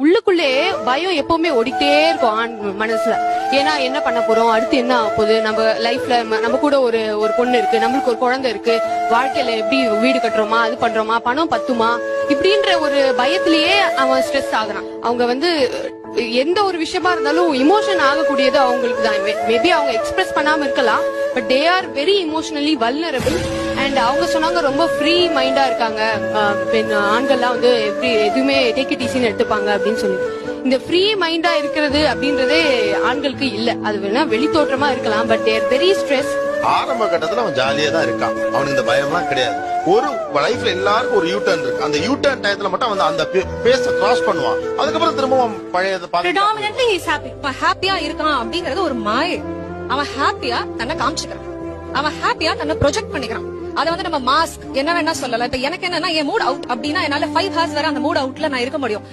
உள்ளுக்குள்ளே பயம் எப்பவுமே ஓடிட்டே இருக்கும் ஆண் மனசுல. ஏன்னா என்ன பண்ண போறோம், அடுத்து என்ன ஆக போகுது, நம்ம லைஃப்ல நம்ம கூட ஒரு பொண்ணு இருக்கு, நம்மளுக்கு ஒரு குழந்தை இருக்கு, வாழ்க்கையில எப்படி வீடு கட்டுறோமா, அது பண்றோமா, பணம் பத்துமா, இப்படின்ற ஒரு பயத்திலேயே அவன் ஸ்ட்ரெஸ் ஆகுறான். அவங்க எந்த ஒரு விஷயமா இருந்தாலும் இமோஷன் ஆகக்கூடியது அவங்களுக்கு தான். மேபி அவங்க எக்ஸ்பிரஸ் பண்ணாம இருக்கலாம், but they are very emotionally vulnerable. And அவங்க சொன்னாங்க ரொம்ப ஃப்ரீ மைண்டா இருக்காங்க ஆண்கள்லாம் எதுவுமே டேக் இட் ஈஸின்னு எடுத்துப்பாங்க அப்படின்னு சொல்லி. இந்த ஃப்ரீ மைண்டா இருக்கிறது அப்படின்றதே ஆண்களுக்கு இல்ல. அது வேணா வெளி தோற்றமா இருக்கலாம், பட் தேர் வெரி ஸ்ட்ரெஸ். ஆரம்ப கட்டத்துல அவன் ஜாலியா தான் இருக்கான், அவனுக்கு இந்த பயம்லாம் கிடையாது. ஒரு லைஃப்ல எல்லாருக்கும் ஒரு யூ டர்ன் இருக்கு. அந்த யூ டர்ன் டயத்துல மட்டும் அவன் அந்த பேஸ கிராஸ் பண்ணுவான். அதுக்கப்புறம் திரும்பவும் பழையதை predominantly he is happy. ஹாப்பியா இருக்கான் அப்படிங்கறது ஒரு மாயை. அவன் ஹாப்பியா தன்னை காமிச்சுக்கிறான், அவன் ஹாப்பியா தன்னை ப்ரொஜெக்ட் பண்ணிக்கிறான். அத நம்ம மாஸ்க் என்ன வேணா சொல்லலாம். இப்ப எனக்கு என்னன்னா என் மூட் அவுட் அப்படின்னா என்னால 5 hours வரை அந்த மூட் அவுட்ல நான் இருக்க முடியும்.